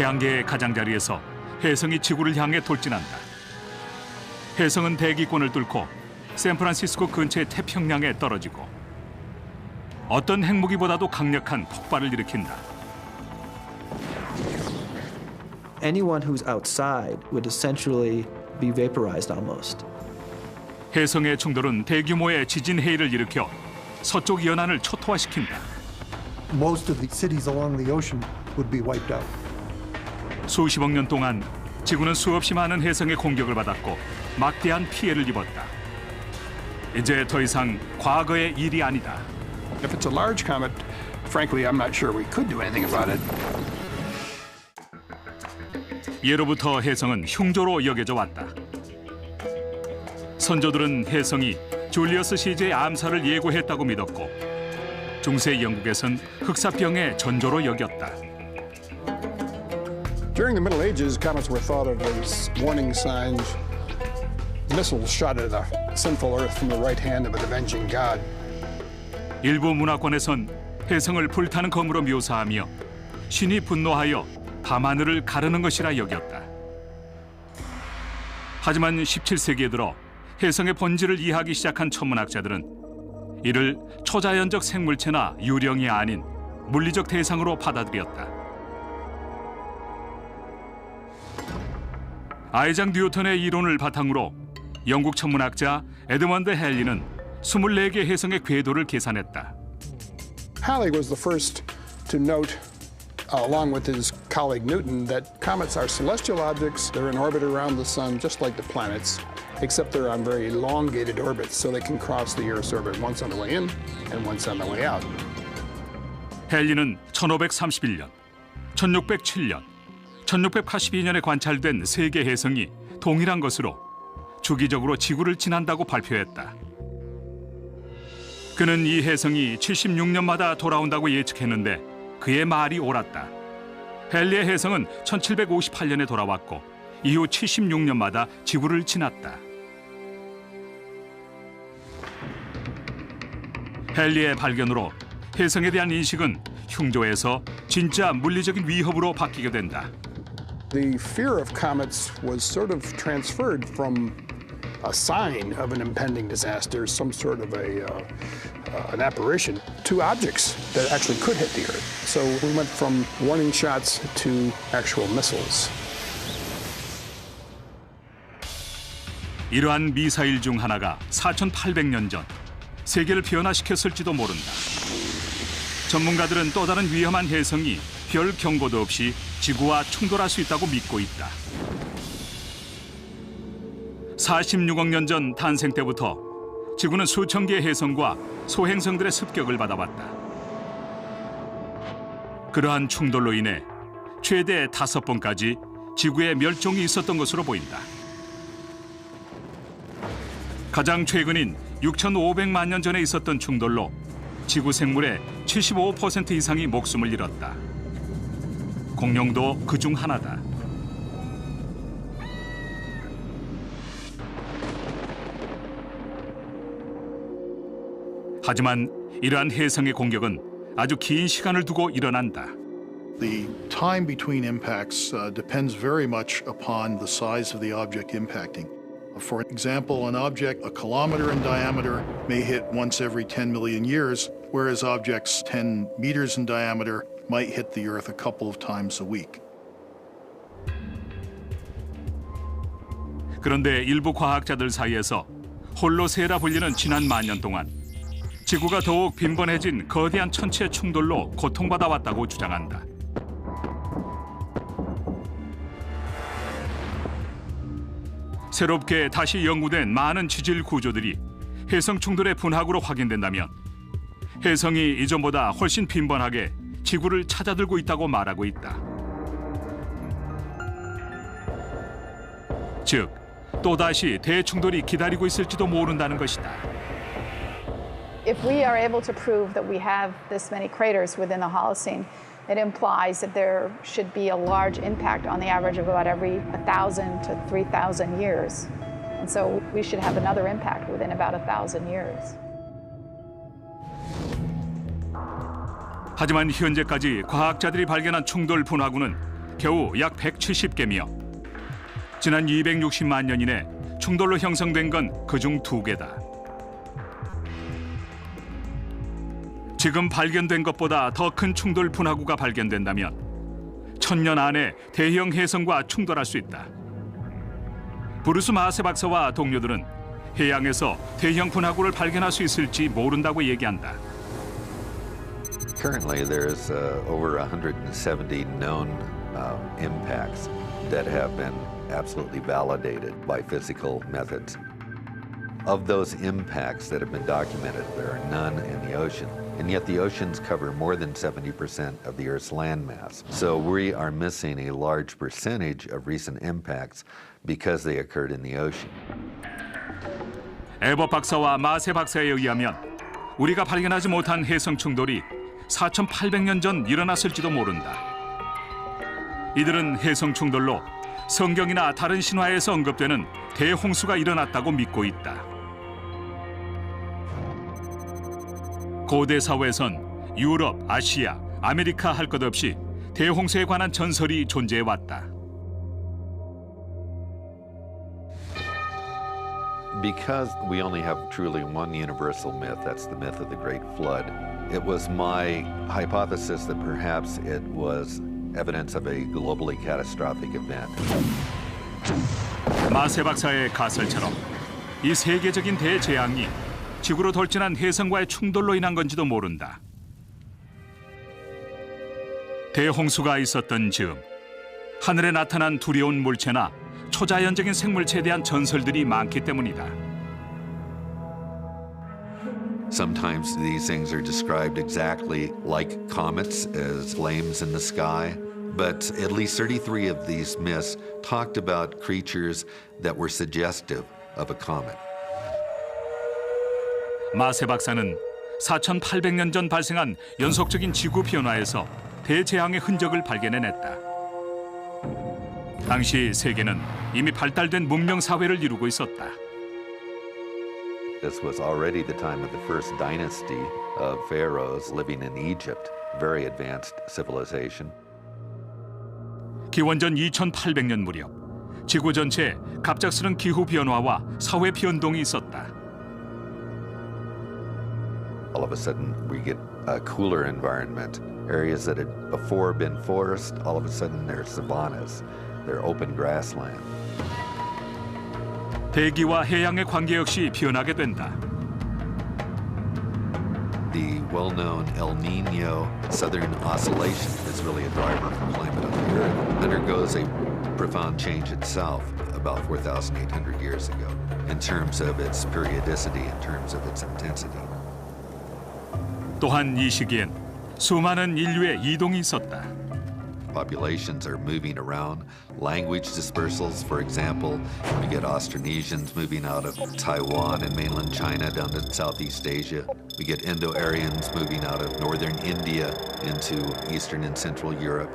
태양계의 가장자리에서 혜성이 지구를 향해 돌진한다. 혜성은 대기권을 뚫고 샌프란시스코 근처의 태평양에 떨어지고 어떤 핵무기보다도 강력한 폭발을 일으킨다. Anyone who's outside would essentially be vaporized almost. 혜성의 충돌은 대규모의 지진 해일을 일으켜 서쪽 연안을 초토화시킨다. Most of the cities along the ocean would be wiped out. 수십억 년 동안 지구는 수없이 많은 혜성의 공격을 받았고 막대한 피해를 입었다. 이제 더 이상 과거의 일이 아니다. If it's a large comet, frankly, I'm not sure we could do anything about it. 예로부터 혜성은 흉조로 여겨져 왔다. 선조들은 혜성이 줄리어스 시저의 암살을 예고했다고 믿었고 중세 영국에선 흑사병의 전조로 여겼다. During the Middle Ages, comets were thought of as warning signs. Missiles shot at a sinful Earth from the right hand of an avenging God. 일부 문화권에선 혜성을 불타는 검으로 묘사하며 신이 분노하여 밤하늘을 가르는 것이라 여겼다. 하지만 17세기에 들어 혜성의 본질을 이해하기 시작한 천문학자들은 이를 초자연적 생물체나 유령이 아닌 물리적 대상으로 받아들였다. 아이작 뉴턴의 이론을 바탕으로 영국 천문학자 에드먼드 헨리는 24개 혜성의 궤도를 계산했다. Halley was the first to note, along with his colleague Newton, that comets are celestial objects. They're in orbit around the sun just like the planets, except they're on very elongated orbits, so they can cross the Earth's orbit once on the way in and once on the way out. 헨리는 1531년, 1607년, 1682년에 관찰된 3개 혜성이 동일한 것으로 주기적으로 지구를 지난다고 발표했다. 그는 이 혜성이 76년마다 돌아온다고 예측했는데 그의 말이 옳았다. 헨리의 혜성은 1758년에 돌아왔고 이후 76년마다 지구를 지났다. 헨리의 발견으로 혜성에 대한 인식은 흉조에서 진짜 물리적인 위협으로 바뀌게 된다. The fear of comets was sort of transferred from a sign of an impending disaster, some sort of an apparition, to objects that actually could hit the Earth. So we went from warning shots to actual missiles. 이러한 미사일 중 하나가 4,800년 전 세계를 변화시켰을지도 모른다. 전문가들은 또 다른 위험한 혜성이 별 경고도 없이 지구와 충돌할 수 있다고 믿고 있다. 46억 년 전 탄생 때부터 지구는 수천 개의 혜성과 소행성들의 습격을 받아왔다. 그러한 충돌로 인해 최대 5번까지 지구의 멸종이 있었던 것으로 보인다. 가장 최근인 6,500만 년 전에 있었던 충돌로 지구 생물의 75% 이상이 목숨을 잃었다. 공룡도 그중 하나다. 하지만 이러한 혜성의 공격은 아주 긴 시간을 두고 일어난다. The time between impacts depends very much upon the size of the object impacting. For example, an object a kilometer in diameter may hit once every 10 million years, whereas objects 10 meters in diameter might hit the Earth a couple of times a week. 그런데 일부 과학자들 사이에서 홀로세라 불리는 지난 만년 동안 지구가 더욱 빈번해진 거대한 천체 충돌로 고통받아 왔다고 주장한다. 새롭게 다시 연구된 많은 지질 구조들이 혜성 충돌의 분학으로 확인된다면 혜성이 이전보다 훨씬 빈번하게 지구를 찾아들고 있다고 말하고 있다. 즉, 또다시 대충돌이 기다리고 있을지도 모른다는 것이다. If we are able to prove that we have this many craters within the Holocene, it implies that there should be a large impact on the average of about every 1,000 to 3,000 years. And so we should have another impact within about 1,000 years. 하지만 현재까지 과학자들이 발견한 충돌 분화구는 겨우 약 170개며 지난 260만 년 이내 충돌로 형성된 건 그중 2개다. 지금 발견된 것보다 더 큰 충돌 분화구가 발견된다면 1000년 안에 대형 해성과 충돌할 수 있다. 브루스 마세 박사와 동료들은 해양에서 대형 분화구를 발견할 수 있을지 모른다고 얘기한다. Currently, there's over 170 known impacts that have been absolutely validated by physical methods. Of those impacts that have been documented, there are none in the ocean. And yet the oceans cover more than 70% of the Earth's landmass. So we are missing a large percentage of recent impacts because they occurred in the ocean. 에버 박사와 마세 박사에 의하면 우리가 발견하지 못한 해성 충돌이 4,800년 전 일어났을지도 모른다. 이들은 해성 충돌로 성경이나 다른 신화에서 언급되는 대홍수가 일어났다고 믿고 있다. 고대 사회에선 유럽, 아시아, 아메리카 할 것 없이 대홍수에 관한 전설이 존재해 왔다. Because we only have truly one universal myth, that's the myth of the Great Flood, it was my hypothesis that perhaps it was evidence of a globally catastrophic event. 마세 박사의 가설처럼 이 세계적인 대재앙이 지구로 돌진한 해성과의 충돌로 인한 건지도 모른다. 대홍수가 있었던 즈음 하늘에 나타난 두려운 물체나 초자연적인 생물체에 대한 전설들이 많기 때문이다. Sometimes these things are described exactly like comets as flames in the sky, but at least 33 of these myths talked about creatures that were suggestive of a comet. 마세 박사는 4,800년 전 발생한 연속적인 지구 변화에서 대재앙의 흔적을 발견해냈다. 당시 세계는 이미 발달된 문명 사회를 이루고 있었다. This was already the time of the first dynasty of pharaohs living in Egypt, very advanced civilization. 기원전 2,800년 무렵 지구 전체에 갑작스런 기후 변화와 사회 변동이 있었다. All of a sudden, we get a cooler environment. Areas that had before been forest, all of a sudden they're savannas. They're open grassland. 대기와 해양의 관계 역시 변하게 된다. The well-known El Nino Southern Oscillation is really a driver for climate on the Earth. Undergoes a profound change itself about 4,800 years ago in terms of its periodicity, in terms of its intensity. 또한 이 시기엔 수많은 인류의 이동이 있었다. Populations are moving around. Language dispersals, for example, we get Austronesians moving out of Taiwan and mainland China down to Southeast Asia. We get Indo-Aryans moving out of northern India into Eastern and Central Europe.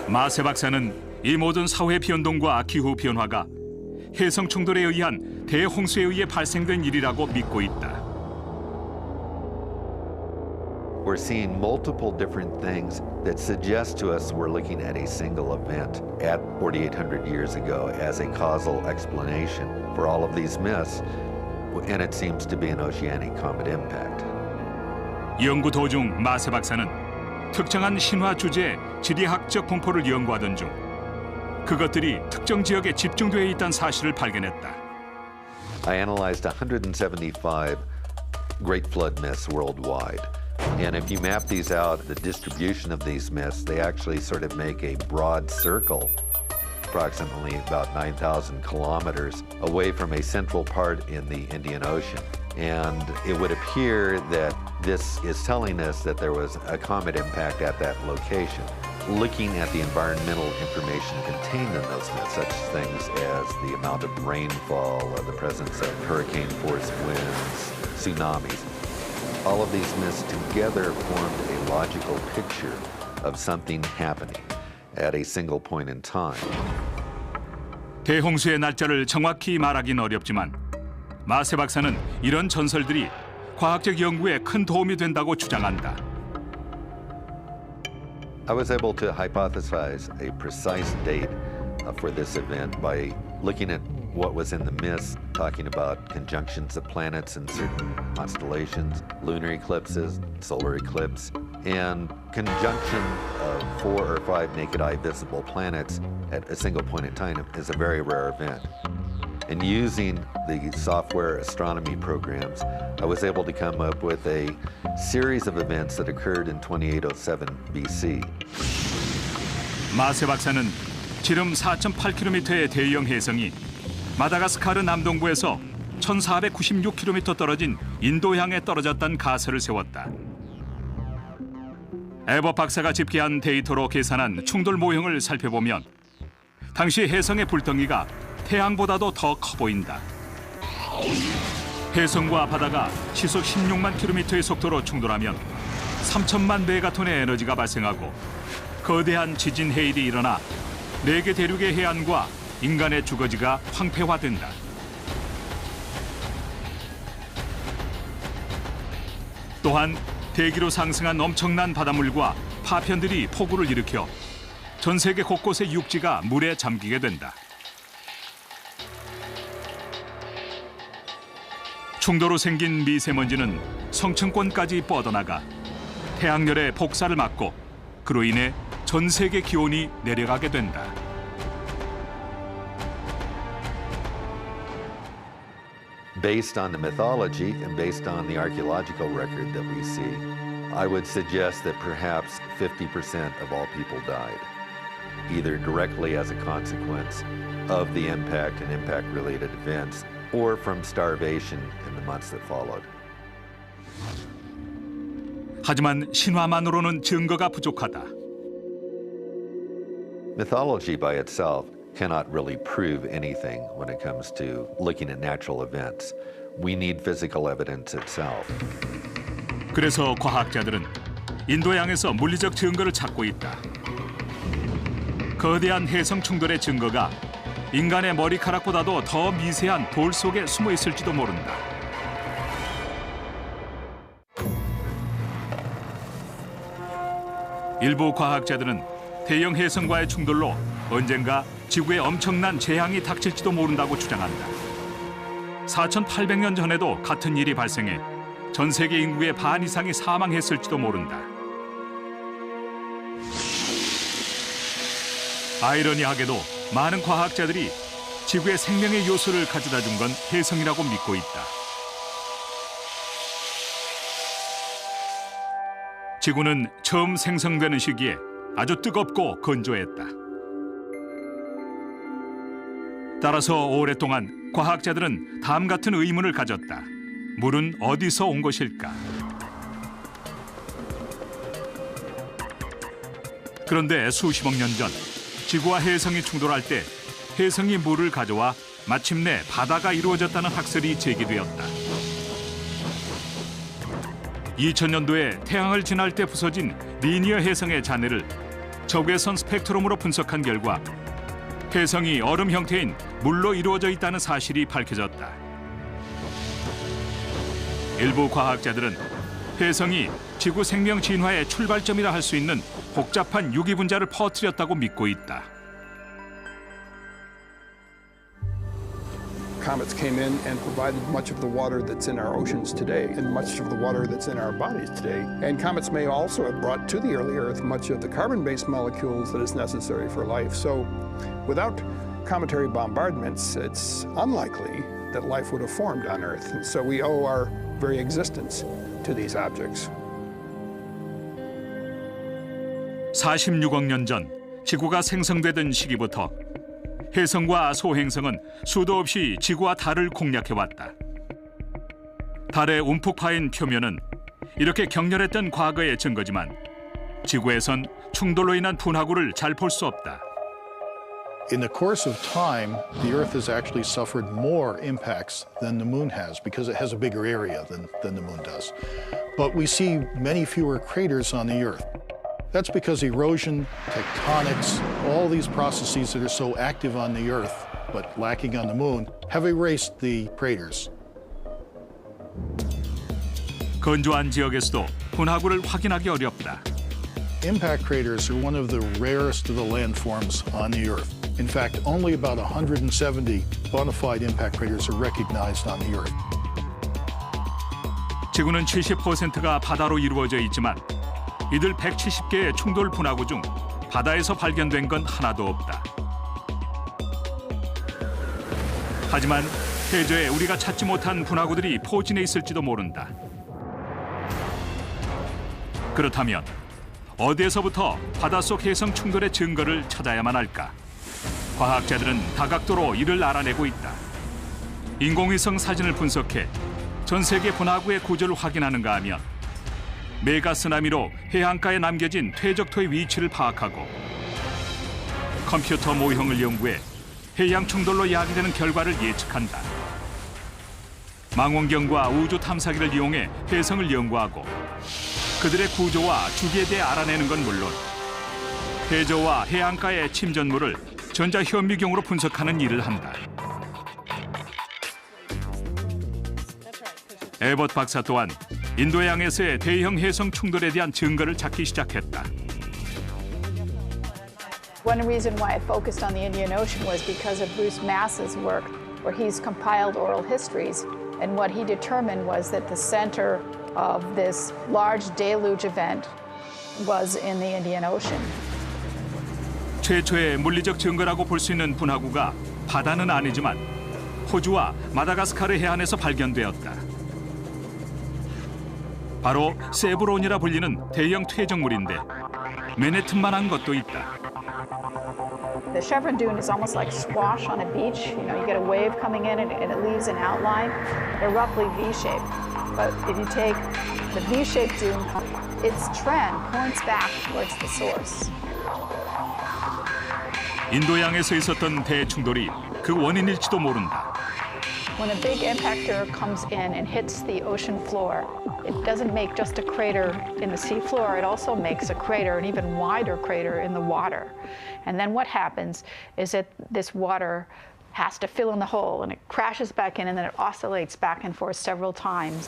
마세 박사는 이 모든 사회 변동과 기후 변화가 해성 충돌에 의한 대홍수에 의해 발생된 일이라고 믿고 있다. We're seeing multiple different things that suggest to us we're looking at a single event at 4,800 years ago as a causal explanation for all of these myths, and it seems to be an oceanic comet impact. 연구 도중 마세 박사는 특정한 신화 주제의 지리학적 분포를 연구하던 중 그것들이 특정 지역에 집중되어 있다는 사실을 발견했다. I analyzed 175 Great Flood myths worldwide. And if you map these out, the distribution of these myths, they actually sort of make a broad circle, approximately about 9,000 kilometers away from a central part in the Indian Ocean. And it would appear that this is telling us that there was a comet impact at that location. Looking at the environmental information contained in those myths, such things as the amount of rainfall, or the presence of hurricane-force winds, tsunamis, all of these myths together formed a logical picture of something happening at a single point in time. 대홍수의 날짜를 정확히 말하긴 어렵지만 마세 박사는 이런 전설들이 과학적 연구에 큰 도움이 된다고 주장한다. I was able to hypothesize a precise date for this event by looking at what was in the mist, talking about conjunctions of planets in certain constellations, lunar eclipses, solar eclipse, and conjunction of 4 or 5 naked eye visible planets at a single point in time is a very rare event. And using the software astronomy programs, I was able to come up with a series of events that occurred in 2807 BC. 마세 박사는 지름 4.8km의 대형 해성이 마다가스카르 남동부에서 1496km 떨어진 인도양에 떨어졌다는 가설을 세웠다. 에버 박사가 집계한 데이터로 계산한 충돌 모형을 살펴보면 당시 해성의 불덩이가 태양보다도 더 커 보인다. 해성과 바다가 시속 16만 km의 속도로 충돌하면 3천만 메가톤의 에너지가 발생하고 거대한 지진 해일이 일어나 4개 대륙의 해안과 인간의 주거지가 황폐화된다. 또한 대기로 상승한 엄청난 바닷물과 파편들이 폭우를 일으켜 전 세계 곳곳의 육지가 물에 잠기게 된다. 충돌로 생긴 미세먼지는 성층권까지 뻗어나가 태양열의 복사를 막고 그로 인해 전 세계 기온이 내려가게 된다. Based on the mythology and based on the archaeological record that we see, I would suggest that perhaps 50% of all people died, either directly as a consequence of the impact and impact-related events, or from starvation in the months that followed. 하지만 신화만으로는 증거가 부족하다. Mythology by itself cannot really prove anything when it comes to looking at natural events. We need physical evidence itself. 그래서 과학자들은 인도양에서 물리적 증거를 찾고 있다. 거대한 해성 충돌의 증거가 인간의 머리카락보다도 더 미세한 돌 속에 숨어 있을지도 모른다. 일부 과학자들은 대형 해성과의 충돌로 언젠가 지구에 엄청난 재앙이 닥칠지도 모른다고 주장한다. 4,800년 전에도 같은 일이 발생해 전 세계 인구의 반 이상이 사망했을지도 모른다. 아이러니하게도 많은 과학자들이 지구의 생명의 요소를 가져다 준 건 해성이라고 믿고 있다. 지구는 처음 생성되는 시기에 아주 뜨겁고 건조했다. 따라서 오랫동안 과학자들은 다음 같은 의문을 가졌다. 물은 어디서 온 것일까? 그런데 수십억 년 전 지구와 해성이 충돌할 때 해성이 물을 가져와 마침내 바다가 이루어졌다는 학설이 제기되었다. 2000년도에 태양을 지날 때 부서진 리니어 해성의 잔해를 적외선 스펙트럼으로 분석한 결과 해성이 얼음 형태인 물로 이루어져 있다는 사실이 밝혀졌다. 일부 과학자들은 해성이 지구 생명 진화의 출발점이라 할 수 있는 복잡한 유기 분자를 퍼뜨렸다고 믿고 있다. Comets came in and provided much of the water that's in our oceans today and much of the water that's in our bodies today. And comets may also have brought to the early Earth much of the carbon-based molecules that is necessary for life. So without cometary bombardments, it's unlikely that life would have formed on Earth. And so we owe our very existence to these objects. 46억 년 전 지구가 생성되던 시기부터 해성과 소행성은 수도 없이 지구와 달을 공략해왔다. 달의 움푹 파인 표면은 이렇게 격렬했던 과거의 증거지만 지구에선 충돌로 인한 분화구를 잘 볼 수 없다. In the course of time, the Earth has actually suffered more impacts than the Moon has because it has a bigger area than the Moon does. But we see many fewer craters on the Earth. That's because erosion, tectonics, all these processes that are so active on the Earth but lacking on the Moon have erased the craters. 건조한 지역에서도 분화구를 확인하기 어렵다. Impact craters are one of the rarest of the landforms on the Earth. In fact, only about 170 bona fide impact craters are recognized on the Earth. 지구는 70%가 바다로 이루어져 있지만 이들 170개의 충돌 분화구 중 바다에서 발견된 건 하나도 없다. 하지만 해저에 우리가 찾지 못한 분화구들이 포진해 있을지도 모른다. 그렇다면 어디에서부터 바닷속 해성 충돌의 증거를 찾아야만 할까? 과학자들은 다각도로 이를 알아내고 있다. 인공위성 사진을 분석해 전 세계 분화구의 구조를 확인하는가 하면 메가 쓰나미로 해안가에 남겨진 퇴적토의 위치를 파악하고 컴퓨터 모형을 연구해 해양 충돌로 야기되는 결과를 예측한다. 망원경과 우주 탐사기를 이용해 해성을 연구하고 그들의 구조와 주기에 대해 알아내는 건 물론 해저와 해안가의 침전물을 전자현미경으로 분석하는 일을 한다. 에버트 박사 또한 인도양에서의 대형 해성 충돌에 대한 증거를 찾기 시작했다. One reason why I focused on the Indian Ocean was because of Bruce Mass's work, where he's compiled oral histories, and what he determined was that the center of this large deluge event was in the Indian Ocean. 최초의 물리적 증거라고 볼 수 있는 분화구가 바다는 아니지만 호주와 마다가스카르 해안에서 발견되었다. 바로 세브론이라 불리는 대형 퇴적물인데 맨해튼만한 것도 있다. The chevron dune is almost like squash on a beach. You know, you get a wave coming in and it leaves an outline. They're roughly V-shaped. But if you take the V-shaped dune, its trend points back towards the source. 인도양에서 있었던 대충돌이 그 원인일지도 모른다. When a big impactor comes in and hits the ocean floor, it doesn't make just a crater in the sea floor, it also makes a crater, an even wider crater in the water. And then what happens is that this water has to fill in the hole and it crashes back in and then it oscillates back and forth several times.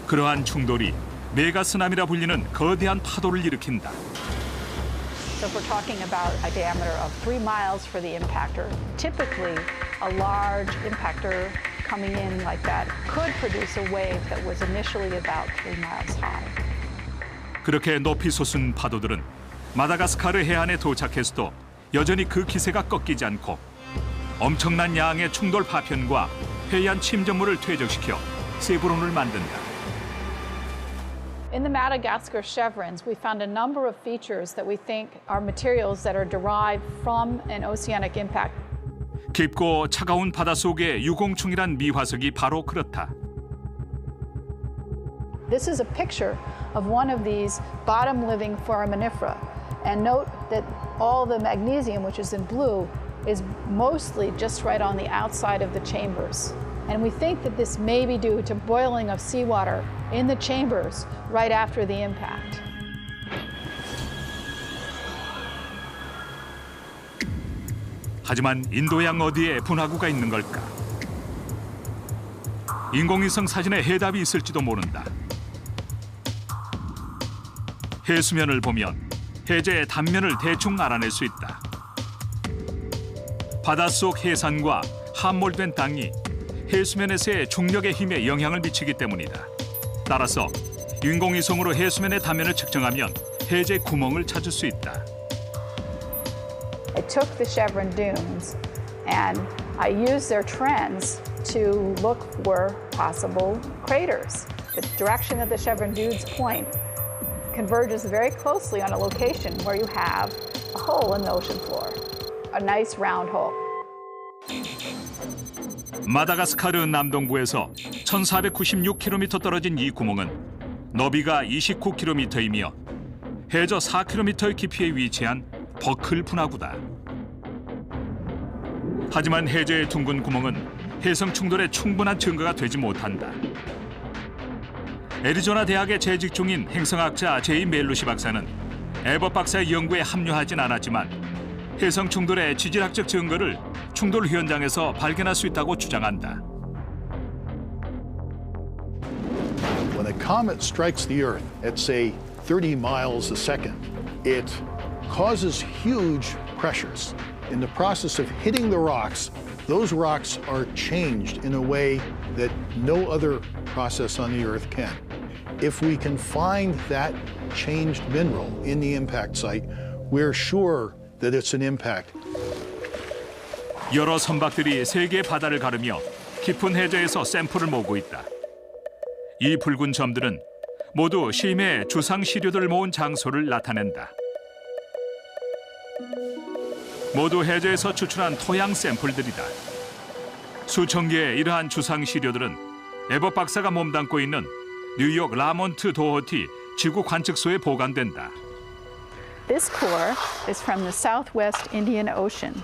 그러한 충돌이 메가쓰나미라 불리는 거대한 파도를 일으킨다. So if we're talking about a diameter of 3 miles for the impactor, typically a large impactor coming in like that could produce a wave that was initially about 3 miles high. 그렇게 높이 솟은 파도들은 마다가스카르 해안에 도착해서도 여전히 그 기세가 꺾이지 않고 엄청난 양의 충돌 파편과 해안 침전물을 퇴적시켜 세브론을 만든다. In the Madagascar chevrons, we found a number of features that we think are materials that are derived from an oceanic impact. 깊고 차가운 바닷속의 유공충이란 미화석이 바로 그렇다. This is a picture of one of these bottom-living foraminifera. And note that all the magnesium, which is in blue, is mostly just right on the outside of the chambers. And we think that this may be due to boiling of seawater in the chambers right after the impact. 하지만 인도양 어디에 분화구가 있는 걸까? 인공위성 사진에 해답이 있을지도 모른다. 해수면을 보면 해저의 단면을 대충 알아낼 수 있다. 바닷속 해산과 함몰된 땅이 해수면에서의 중력의 힘에 영향을 미치기 때문이다. 따라서 인공위성으로 해수면의 단면을 측정하면 해제 구멍을 찾을 수 있다. I took the chevron dunes and I used their trends to look for possible craters. The direction that the chevron dunes point converges very closely on a location where you have a hole in the ocean floor, a nice round hole. 마다가스카르 남동부에서 1496km 떨어진 이 구멍은 너비가 29km이며 해저 4km의 깊이에 위치한 버클 분화구다. 하지만 해저의 둥근 구멍은 해성 충돌의 충분한 증거가 되지 못한다. 애리조나 대학에 재직 중인 행성학자 제이 멜루시 박사는 에버트 박사의 연구에 합류하진 않았지만 해성 충돌의 지질학적 증거를 충돌 현장에서 발견할 수 있다고 주장한다. When a comet strikes the Earth at, say, 30 miles a second. It causes huge pressures. In the process of hitting the rocks, those rocks are changed in a way that no other process on the Earth can. If we can find that changed mineral in the impact site, we're sure that it's an impact. 여러 선박들이 세계 바다를 가르며 깊은 해저에서 샘플을 모으고 있다. 이 붉은 점들은 모두 심해의 주상 시료들을 모은 장소를 나타낸다. 모두 해저에서 추출한 토양 샘플들이다. 수천 개의 이러한 주상 시료들은 에버 박사가 몸담고 있는 뉴욕 라몬트 도어티 지구 관측소에 보관된다. This core is from the southwest Indian Ocean.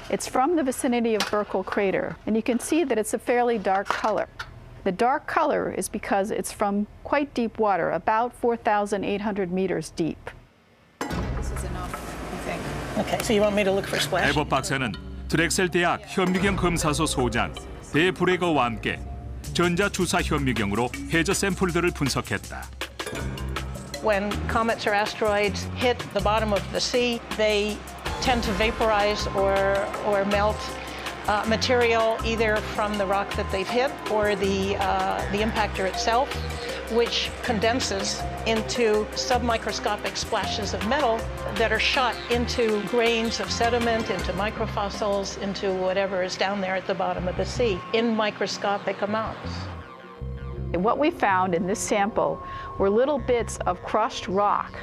It's from the vicinity of Burkle Crater, and you can see that it's a fairly dark color. The dark color is because it's from quite deep water, about 4,800 meters deep. This is enough, I think. Okay, so you want me to look for splash? 에버 박사는 드렉셀 대학 현미경 검사소 소장 대 브레거와 함께 전자 주사 현미경으로 해저 샘플들을 분석했다. When comets or asteroids hit the bottom of the sea, they tend to vaporize or melt material either from the rock that they've hit or the impactor itself, which condenses into submicroscopic splashes of metal that are shot into grains of sediment, into microfossils, into whatever is down there at the bottom of the sea in microscopic amounts. What we found in this sample were little bits of crushed rock.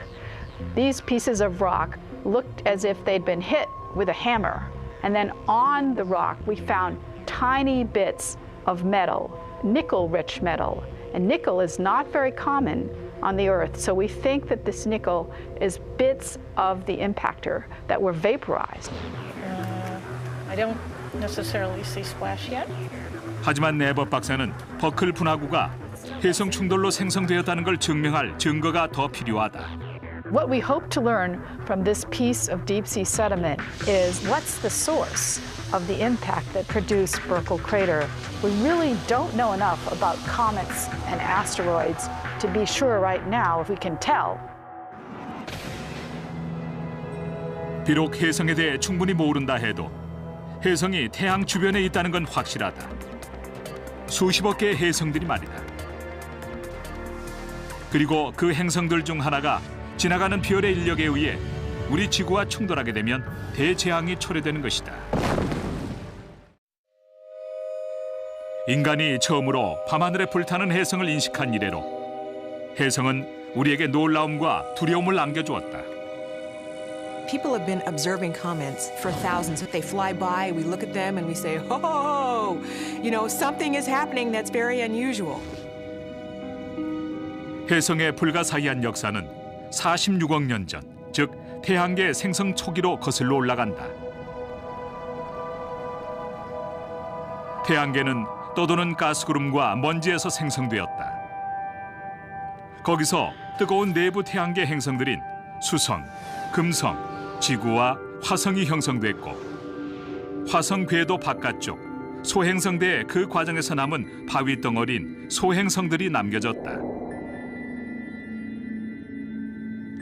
These pieces of rock looked as if they'd been hit with a hammer. And then on the rock, we found tiny bits of metal, nickel-rich metal. And nickel is not very common on the Earth, so we think that this nickel is bits of the impactor that were vaporized. I don't necessarily see splash yet. 하지만 네버 박사는 버클 분화구가 해성 충돌로 생성되었다는 걸 증명할 증거가 더 필요하다. What we hope to learn from this piece of deep sea sediment is what's the source of the impact that produced Burkle Crater. We really don't know enough about comets and asteroids to be sure right now if we can tell. 비록 해성에 대해 충분히 모른다 해도 해성이 태양 주변에 있다는 건 확실하다. 수십억 개의 해성들이 말이다. 그리고 그 행성들 중 하나가 지나가는 별의 인력에 의해 우리 지구와 충돌하게 되면 대재앙이 초래되는 것이다. 인간이 처음으로 밤하늘에 불타는 해성을 인식한 이래로 해성은 우리에게 놀라움과 두려움을 안겨주었다. People have been observing comets for thousands. They fly by, we look at them and we say, oh, you know, something is happening that's very unusual. 해성의 불가사의한 역사는 46억 년 전, 즉 태양계 생성 초기로 거슬러 올라간다. 태양계는 떠도는 가스구름과 먼지에서 생성되었다. 거기서 뜨거운 내부 태양계 행성들인 수성, 금성, 지구와 화성이 형성됐고 화성 궤도 바깥쪽 소행성대의 그 과정에서 남은 바위 덩어리인 소행성들이 남겨졌다.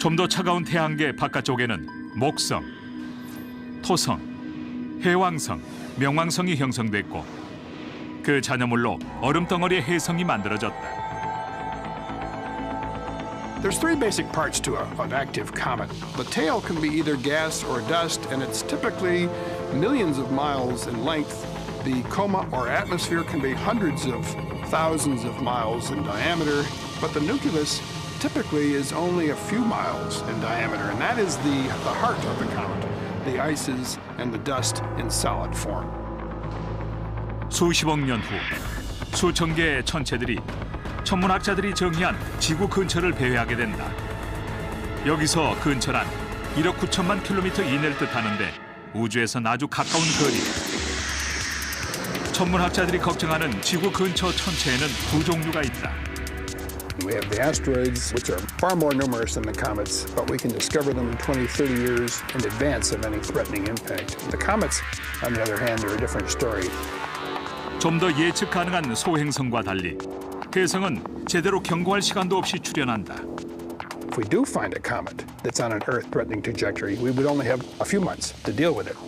좀 더 차가운 태양계 바깥쪽에는 목성, 토성, 해왕성, 명왕성이 형성됐고 그 잔여물로 얼음덩어리의 해성이 만들어졌다. There's three basic parts to an active comet. The tail can be either gas or dust, and it's typically millions of miles in length. The coma or atmosphere can be hundreds of thousands of miles in diameter, but the nucleus typically is only a few miles in diameter, and that is the heart of the comet, the ices and the dust in solid form. 수십억 년 후 수천 개의 천체들이 천문학자들이 정의한 지구 근처를 배회하게 된다. 여기서 근처란 1억 9천만 킬로미터 이내를 뜻하는데 우주에선 아주 가까운 거리. 천문학자들이 걱정하는 지구 근처 천체에는 두 종류가 있다. We have the asteroids, which are far more numerous than the comets, but we can discover them 20, 30 years in advance of any threatening impact. The comets, on the other hand, are a different story. 좀 더 예측 가능한 소행성과 달리 해성은 제대로 경고할 시간도 없이 출현한다. If we do find a comet that's on an Earth-threatening trajectory, we would only have a few months to deal with it.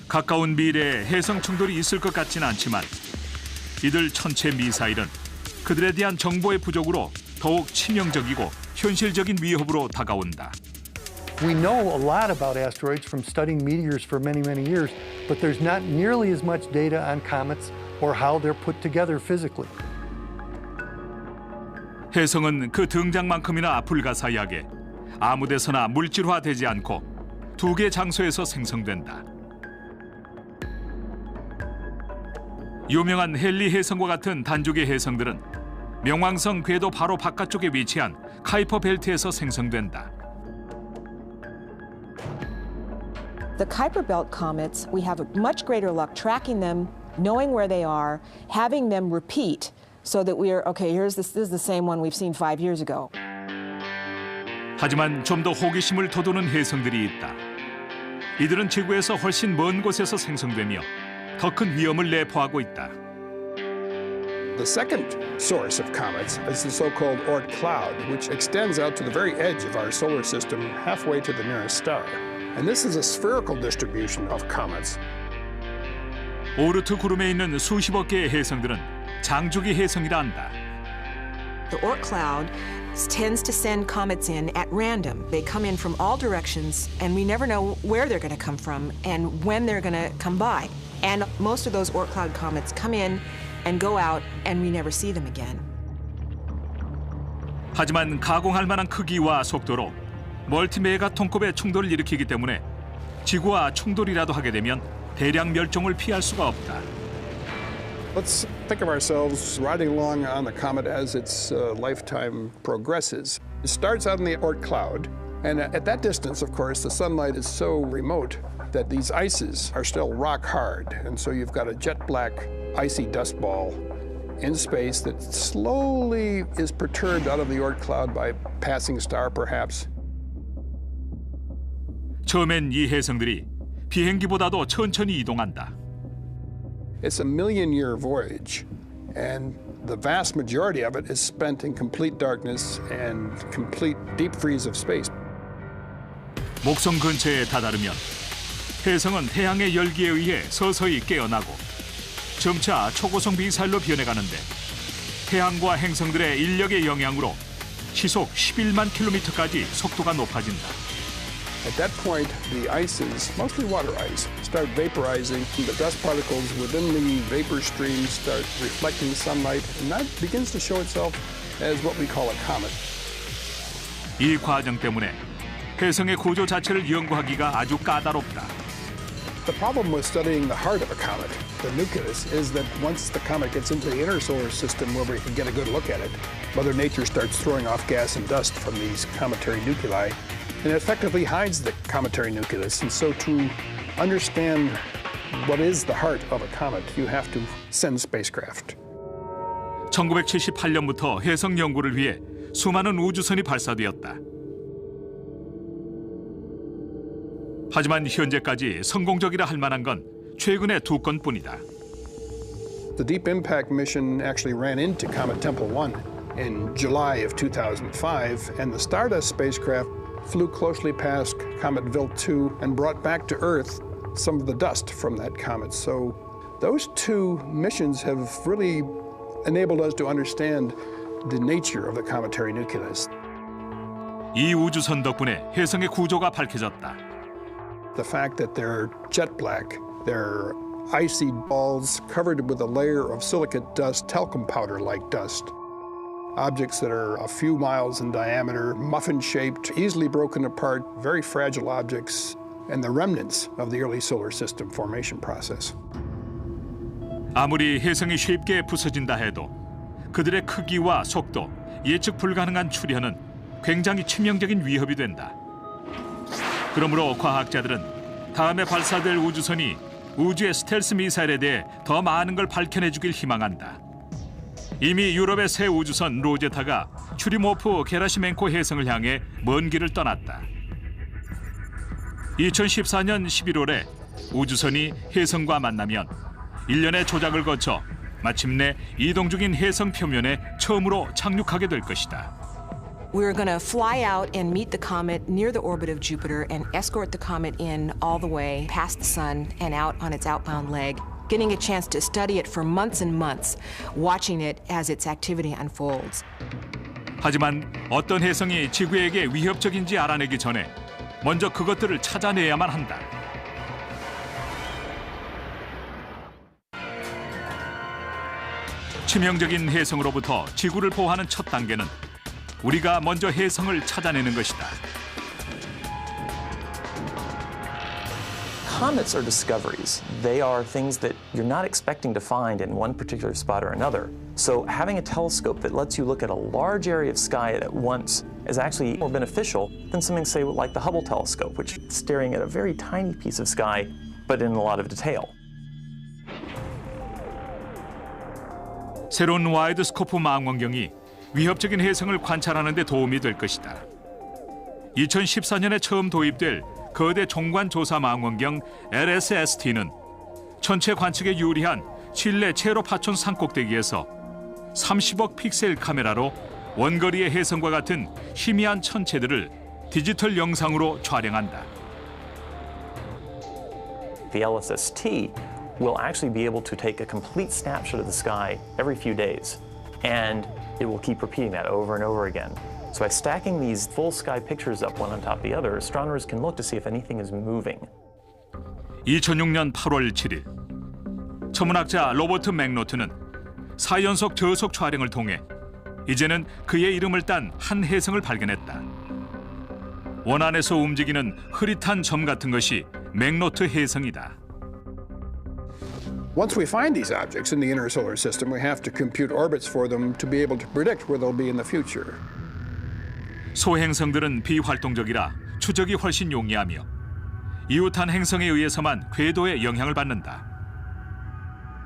가까운 미래에 해성 충돌이 있을 것 같지는 않지만 이들 천체 미사일은 그들에 대한 정보의 부족으로 더욱 치명적이고 현실적인 위협으로 다가온다. We know a lot about asteroids from studying meteors for many, many years, but there's not nearly as much data on comets or how they're put together physically. 해성은 그 등장만큼이나 불가사의하게 아무 데서나 물질화되지 않고 두 개 장소에서 생성된다. 유명한 헨리 해성과 같은 단족의 해성들은 명왕성 궤도 바로 바깥쪽에 위치한 카이퍼 벨트에서 생성된다. The Kuiper Belt comets, we have much greater luck tracking them, knowing where they are, having them repeat so that we are, okay, this is the same one we've seen 5 years ago. 하지만 좀 더 호기심을 돋우는 해성들이 있다. 이들은 지구에서 훨씬 먼 곳에서 생성되며 더 큰 위험을 내포하고 있다. The second source of comets is the so-called Oort cloud, which extends out to the very edge of our solar system, halfway to the nearest star. And this is a spherical distribution of comets. 오르트 구름에 있는 수십억 개의 해성들은 장주기 해성이라 한다. The Oort cloud tends to send comets in at random. They come in from all directions, and we never know where they're going to come from and when they're going to come by. And most of those Oort cloud comets come in and go out, and we never see them again. 하지만 가공할 만한 크기와 속도로 멀티메가톤급의 충돌을 일으키기 때문에 지구와 충돌이라도 하게 되면 대량 멸종을 피할 수가 없다. Let's think of ourselves riding along on the comet as its lifetime progresses. It starts out in the Oort cloud, and at that distance, of course, the sunlight is so remote that these ices are still rock hard, and so you've got a jet black icy dust ball in space that slowly is perturbed out of the Oort cloud by passing star, perhaps. 처음엔 이 해성들이 비행기보다도 천천히 이동한다. It's a million-year voyage, and the vast majority of it is spent in complete darkness and complete deep freeze of space. 목성 근처에 다다르면 해성은 태양의 열기에 의해 서서히 깨어나고 점차 초고속 미사일로 변해가는데 태양과 행성들의 인력의 영향으로 시속 11만 킬로미터까지 속도가 높아진다. At that point, the ices, mostly water ice, start vaporizing. The dust particles within the vapor stream start reflecting sunlight, and that begins to show itself as what we call a comet. 이 과정 때문에 해성의 구조 자체를 연구하기가 아주 까다롭다. The problem with studying the heart of a comet, the nucleus, is that once the comet gets into the inner solar system where we can get a good look at it, Mother Nature starts throwing off gas and dust from these cometary nuclei, and it effectively hides the cometary nucleus. And so to understand what is the heart of a comet, you have to send spacecraft. 1978년부터 해성 연구를 위해 수많은 우주선이 발사되었다. 하지만 현재까지 성공적이라 할 만한 건 최근에 2건뿐이다. The Deep Impact mission actually ran into Comet Tempel 1 in July of 2005, and the Stardust spacecraft flew closely past Comet Wild 2 and brought back to Earth some of the dust from that comet. So those two missions have really enabled us to understand the nature of the cometary nucleus. 이 우주선 덕분에 해성의 구조가 밝혀졌다. The fact that they're jet black, they're icy balls covered with a layer of silicate dust, talcum powder-like dust. Objects that are a few miles in diameter, muffin-shaped, easily broken apart, very fragile objects, and the remnants of the early solar system formation process. 아무리 해성이 쉽게 부서진다 해도 그들의 크기와 속도, 예측 불가능한 출현은 굉장히 치명적인 위협이 된다. 그러므로 과학자들은 다음에 발사될 우주선이 우주의 스텔스 미사일에 대해 더 많은 걸 밝혀내주길 희망한다. 이미 유럽의 새 우주선 로제타가 추리모프 게라시멘코 해성을 향해 먼 길을 떠났다. 2014년 11월에 우주선이 해성과 만나면 1년의 조작을 거쳐 마침내 이동 중인 해성 표면에 처음으로 착륙하게 될 것이다. We were going to fly out and meet the comet near the orbit of Jupiter and escort the comet in all the way past the sun and out on its outbound leg, getting a chance to study it for months and months, watching it as its activity unfolds. 하지만 어떤 혜성이 지구에게 위협적인지 알아내기 전에 먼저 그것들을 찾아내야만 한다. 치명적인 혜성으로부터 지구를 보호하는 첫 단계는 우리가 먼저 혜성을 찾아내는 것이다. Comets are discoveries. They are things that you're not expecting to find in one particular spot or another. So having a telescope that lets you look at a large area of sky at once is actually more beneficial than something, say, like the Hubble telescope, which is staring at a very tiny piece of sky, but in a lot of detail. 새로운 와이드 스코프 망원경이 위협적인 혜성을 관찰하는 데 도움이 될 것이다. 2014년에 처음 도입될 거대 종관 조사 망원경 LSST는 전체 관측에 유리한 칠레 체로 파촌 산꼭대기에서 30억 픽셀 카메라로 원거리의 혜성과 같은 희미한 천체들을 디지털 영상으로 촬영한다. The LSST will actually be able to take a complete snapshot of the sky every few days, and it will keep repeating that over and over again. So by stacking these full sky pictures up one on top of the other, astronomers can look to see if anything is moving. 2006년 8월 7일, 천문학자 로버트 맥노트는 4연속 저속 촬영을 통해 이제는 그의 이름을 딴 한 혜성을 발견했다. 원안에서 움직이는 흐릿한 점 같은 것이 맥노트 혜성이다. Once we find these objects in the inner solar system, we have to compute orbits for them to be able to predict where they'll be in the future. 소행성들은 비활동적이라 추적이 훨씬 용이하며 이웃한 행성에 의해서만 궤도에 영향을 받는다.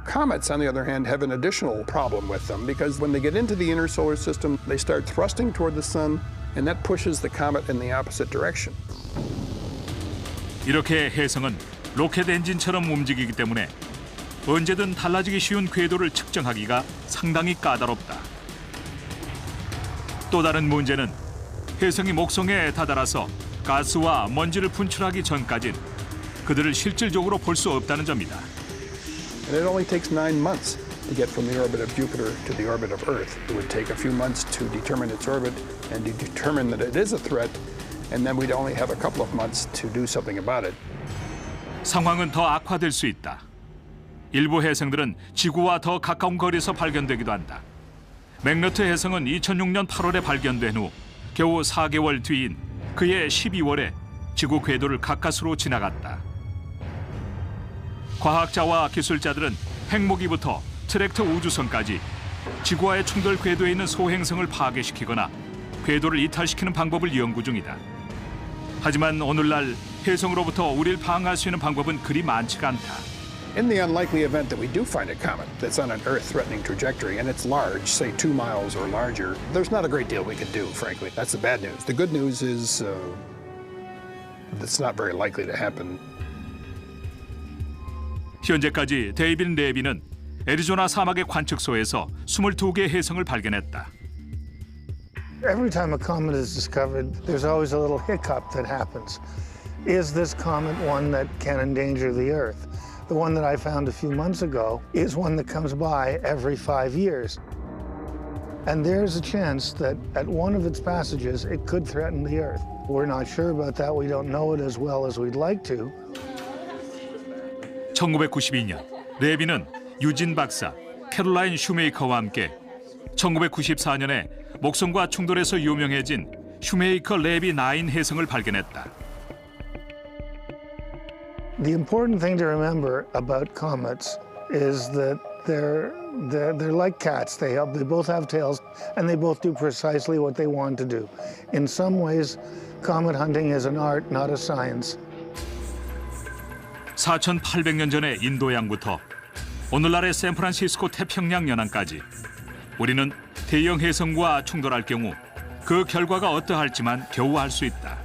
Comets, on the other hand, have an additional problem with them because when they get into the inner solar system, they start thrusting toward the sun, and that pushes the comet in the opposite direction. 이렇게 혜성은 로켓 엔진처럼 움직이기 때문에 언제든 달라지기 쉬운 궤도를 측정하기가 상당히 까다롭다. 또 다른 문제는 혜성이 목성에 다다라서 가스와 먼지를 분출하기 전까진 그들을 실질적으로 볼 수 없다는 점이다. And it only takes 9 months to get from the orbit of Jupiter to the orbit of Earth. It would take a few months to determine its orbit and to determine that it is a threat, and then we'd only have a couple of months to do something about it. 상황은 더 악화될 수 있다. 일부 혜성들은 지구와 더 가까운 거리에서 발견되기도 한다. 맥너트 혜성은 2006년 8월에 발견된 후 겨우 4개월 뒤인 그해 12월에 지구 궤도를 가까스로 지나갔다. 과학자와 기술자들은 핵무기부터 트랙터 우주선까지 지구와의 충돌 궤도에 있는 소행성을 파괴시키거나 궤도를 이탈시키는 방법을 연구 중이다. 하지만 오늘날 혜성으로부터 우리를 방어할 수 있는 방법은 그리 많지가 않다. In the unlikely event that we do find a comet that's on an Earth-threatening trajectory and it's large, say 2 miles or larger, there's not a great deal we can do, frankly. That's the bad news. The good news is it's not very likely to happen. 현재까지 데이빗 레비는 애리조나 사막의 관측소에서 22개의 혜성을 발견했다. Every time a comet is discovered, there's always a little hiccup that happens. Is this comet one that can endanger the Earth? The one that I found a few months ago is one that comes by every 5 years. And there's a chance that at one of its passages, it could threaten the Earth. We're not sure about that. We don't know it as well as we'd like to. 1992년, 레비는 유진 박사, 캐롤라인 슈메이커와 함께 1994년에 목성과 충돌해서 유명해진 슈메이커 레비 9 혜성을 발견했다. The important thing to remember about comets is that they're like cats. They both have tails, and they both do precisely what they want to do. In some ways, comet hunting is an art, not a science. 4,800년 전의 인도양부터 오늘날의 샌프란시스코 태평양 연안까지 우리는 대형 혜성과 충돌할 경우 그 결과가 어떠할지만 겨우 알 수 있다.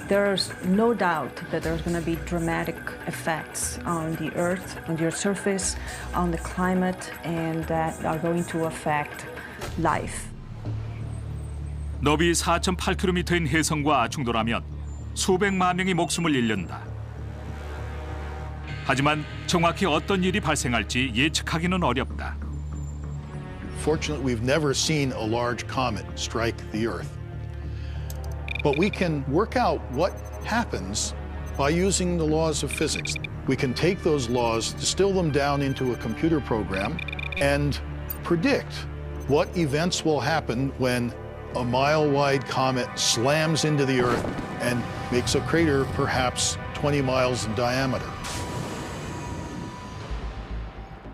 There's no doubt that there's going to be dramatic effects on the Earth, on the Earth's surface, on the climate, and that are going to affect life. 너비 4.8km인 해성과 충돌하면 수백만 명이 목숨을 잃는다. 하지만 정확히 어떤 일이 발생할지 예측하기는 어렵다. Fortunately, we've never seen a large comet strike the Earth. But we can work out what happens by using the laws of physics. We can take those laws, distill them down into a computer program, and predict what events will happen when a mile-wide comet slams into the Earth and makes a crater perhaps 20 miles in diameter.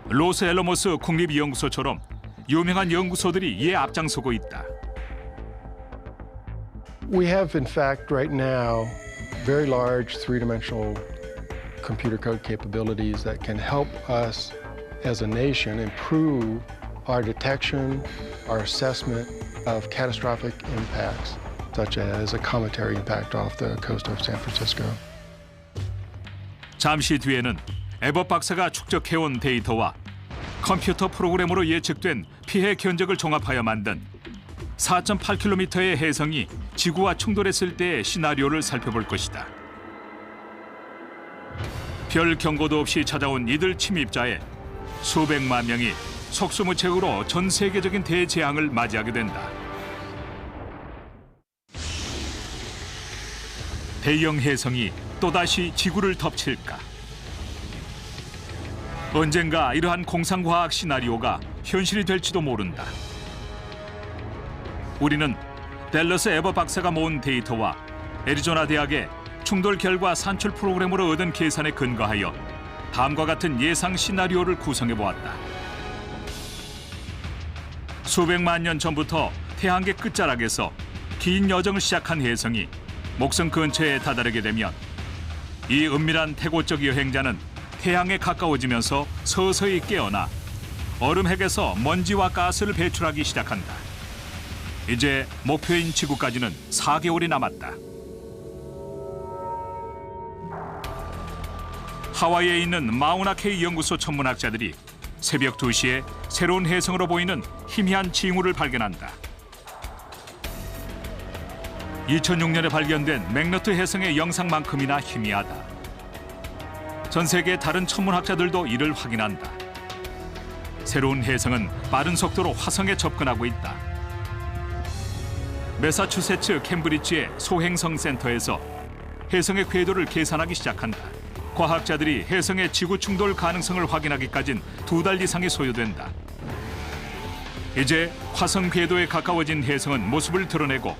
로스 앨러모스 국립연구소처럼 유명한 연구소들이 이에 앞장서고 있다. We have, in fact, right now, very large three-dimensional computer code capabilities that can help us as a nation improve our detection, our assessment of catastrophic impacts, such as a cometary impact off the coast of San Francisco. 잠시 뒤에는 에버 박사가 축적해온 데이터와 컴퓨터 프로그램으로 예측된 피해 견적을 종합하여 만든 4.8km의 해성이 지구와 충돌했을 때의 시나리오를 살펴볼 것이다. 별 경고도 없이 찾아온 이들 침입자에 수백만 명이 속수무책으로 전 세계적인 대재앙을 맞이하게 된다. 대형 해성이 또다시 지구를 덮칠까? 언젠가 이러한 공상과학 시나리오가 현실이 될지도 모른다. 우리는 댈러스 에버 박사가 모은 데이터와 애리조나 대학의 충돌 결과 산출 프로그램으로 얻은 계산에 근거하여 다음과 같은 예상 시나리오를 구성해 보았다. 수백만 년 전부터 태양계 끝자락에서 긴 여정을 시작한 해성이 목성 근처에 다다르게 되면 이 은밀한 태고적 여행자는 태양에 가까워지면서 서서히 깨어나 얼음핵에서 먼지와 가스를 배출하기 시작한다. 이제 목표인 지구까지는 4개월이 남았다. 하와이에 있는 마우나케이 연구소 천문학자들이 새벽 2시에 새로운 해성으로 보이는 희미한 징후를 발견한다. 2006년에 발견된 맥너트 해성의 영상만큼이나 희미하다. 전 세계 다른 천문학자들도 이를 확인한다. 새로운 해성은 빠른 속도로 화성에 접근하고 있다. 매사추세츠 캠브리지의 소행성 센터에서 해성의 궤도를 계산하기 시작한다. 과학자들이 해성의 지구 충돌 가능성을 확인하기까진 2달 이상이 소요된다. 이제 화성 궤도에 가까워진 해성은 모습을 드러내고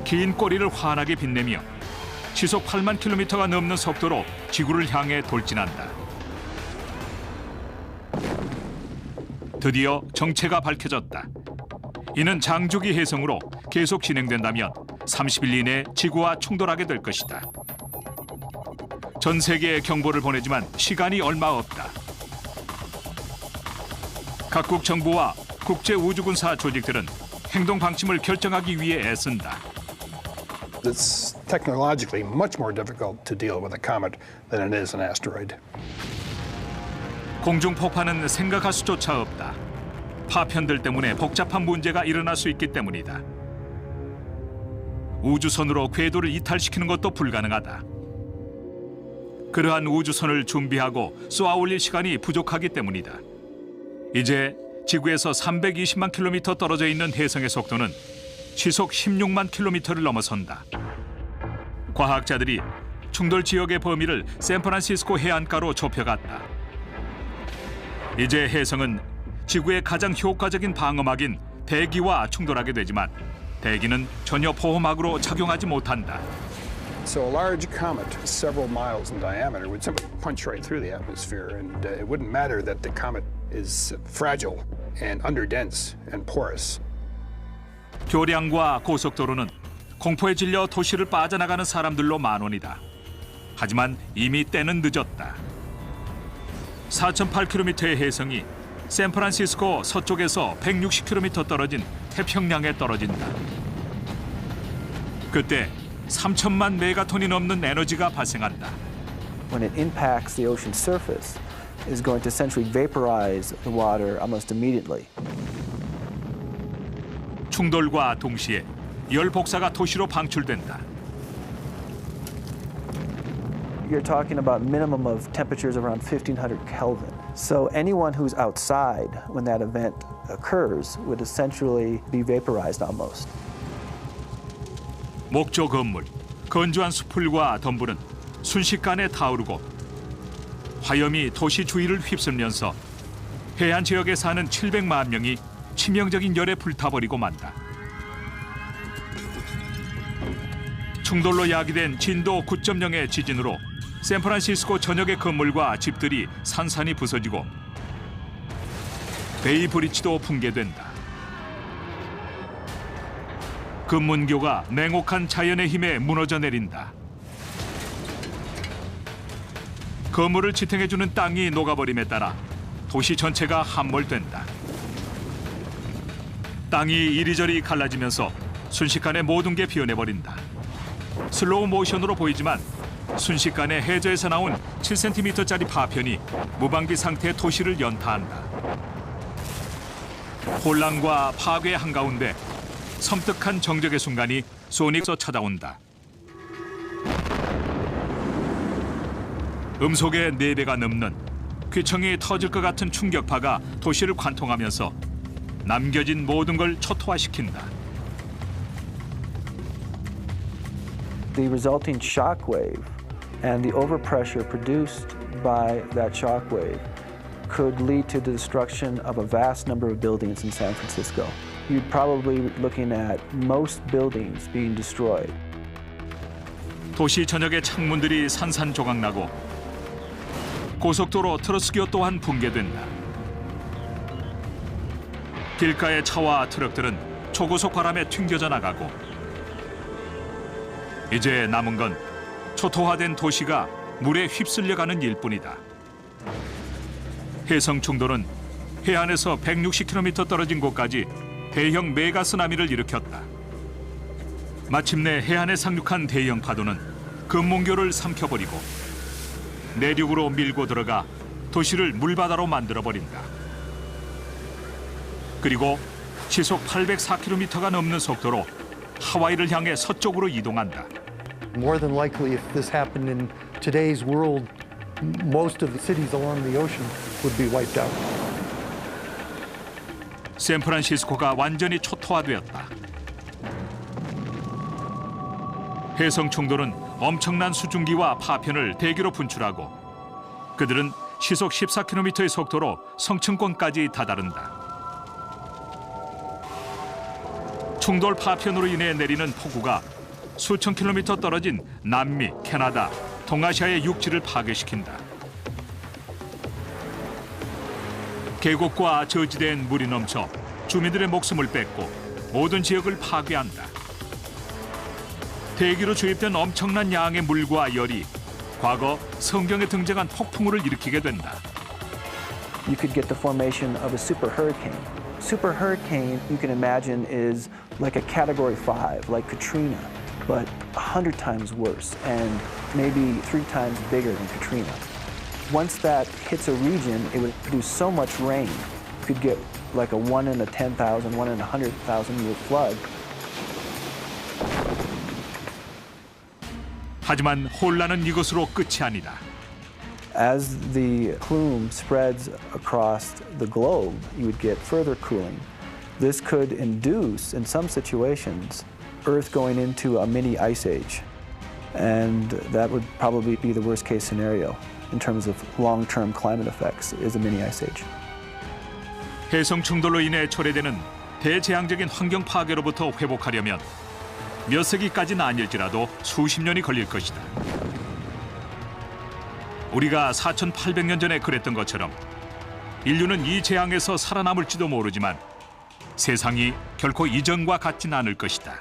긴 꼬리를 환하게 빛내며 시속 8만 킬로미터가 넘는 속도로 지구를 향해 돌진한다. 드디어 정체가 밝혀졌다. 이는 장주기 해성으로 계속 진행된다면 30일 이내 지구와 충돌하게 될 것이다. 전 세계에 경보를 보내지만 시간이 얼마 없다. 각국 정부와 국제우주군사 조직들은 행동 방침을 결정하기 위해 애쓴다. It's technologically much more difficult to deal with a comet than it is an asteroid. 공중 폭파는 생각할 수조차 없다. 파편들 때문에 복잡한 문제가 일어날 수 있기 때문이다. 우주선으로 궤도를 이탈시키는 것도 불가능하다. 그러한 우주선을 준비하고 쏘아올릴 시간이 부족하기 때문이다. 이제 지구에서 320만 킬로미터 떨어져 있는 해성의 속도는 시속 16만 킬로미터를 넘어선다. 과학자들이 충돌 지역의 범위를 샌프란시스코 해안가로 좁혀갔다. 이제 해성은 지구의 가장 효과적인 방어막인 대기와 충돌하게 되지만 대기는 전혀 보호막으로 작용하지 못한다. So a large comet, several miles in diameter, would simply punch right through the atmosphere, and it wouldn't matter that the comet is fragile and underdense and porous. 교량과 고속도로는 공포에 질려 도시를 빠져나가는 사람들로 만원이다. 하지만 이미 때는 늦었다. 4.8km의 해성이 샌프란시스코 서쪽에서 160km 떨어진 태평양에 떨어진다. 그때 3천만 메가톤이 넘는 에너지가 발생한다. When it impacts the ocean surface, it is going to essentially vaporize the water almost immediately. 충돌과 동시에 열 복사가 도시로 방출된다. You're talking about minimum of temperatures around 1500 Kelvin. So anyone who's outside when that event occurs would essentially be vaporized almost. 목조 건물, 건조한 수풀과 덤불은 순식간에 타오르고 화염이 도시 주위를 휩쓸면서 해안 지역에 사는 700만 명이 치명적인 열에 불타버리고 만다. 충돌로 야기된 진도 9.0의 지진으로 샌프란시스코 전역의 건물과 집들이 산산이 부서지고 베이 브릿지도 붕괴된다. 금문교가 냉혹한 자연의 힘에 무너져 내린다. 건물을 지탱해주는 땅이 녹아버림에 따라 도시 전체가 함몰된다. 땅이 이리저리 갈라지면서 순식간에 모든 게 비어내버린다. 슬로우 모션으로 보이지만 순식간에 해저에서 나온 7cm짜리 파편이 무방비 상태의 도시를 연타한다. 혼란과 파괴의 한가운데 섬뜩한 정적의 순간이 소닉서 찾아온다. 음속의 4배가 넘는 귀청이 터질 것 같은 충격파가 도시를 관통하면서 남겨진 모든 걸 초토화시킨다. The resulting shock wave and the overpressure produced by that shock wave could lead to the destruction of a vast number of buildings in San Francisco. You'd probably be looking at most buildings being destroyed. 도시 전역의 창문들이 산산조각나고 고속도로 트러스교 또한 붕괴된다. 길가의 차와 트럭들은 초고속 바람에 튕겨져 나가고 이제 남은 건 초토화된 도시가 물에 휩쓸려가는 일뿐이다. 해성 충돌은 해안에서 160km 떨어진 곳까지 대형 메가 쓰나미를 일으켰다. 마침내 해안에 상륙한 대형 파도는 금문교를 삼켜버리고 내륙으로 밀고 들어가 도시를 물바다로 만들어버린다. 그리고 시속 804km가 넘는 속도로 하와이를 향해 서쪽으로 이동한다. More than likely, if this happened in today's world, most of the cities along the ocean would be wiped out. 샌프란시스코가 완전히 초토화되었다. 해성 충돌은 엄청난 수증기와 파편을 대기로 분출하고 그들은 시속 14km의 속도로 성층권까지 다다른다. 충돌 파편으로 인해 내리는 폭우가 수천 킬로미터 떨어진 남미, 캐나다, 동아시아의 육지를 파괴시킨다. 계곡과 저지대엔 물이 넘쳐 주민들의 목숨을 뺏고 모든 지역을 파괴한다. 대기로 주입된 엄청난 양의 물과 열이 과거 성경에 등장한 폭풍우를 일으키게 된다. You could get the formation of a super hurricane. Super hurricane, you can imagine, is like a category 5, like Katrina, but 100 times worse and maybe 3 times bigger than Katrina. Once that hits a region, it would produce so much rain. You could get like a 1 in a 10,000, 1 in a 100,000 year flood. 하지만 혼란은 이것으로 끝이 아니다. As the plume spreads across the globe, you would get further cooling. This could induce, in some situations, Earth going into a mini ice age. And that would probably be the worst case scenario in terms of long-term climate effects, is a mini ice age. 해성 충돌로 인해 초래되는 대재앙적인 환경 파괴로부터 회복하려면 몇 세기까지는 아닐지라도 수십 년이 걸릴 것이다. 우리가 4,800년 전에 그랬던 것처럼 인류는 이 재앙에서 살아남을지도 모르지만 세상이 결코 이전과 같진 않을 것이다.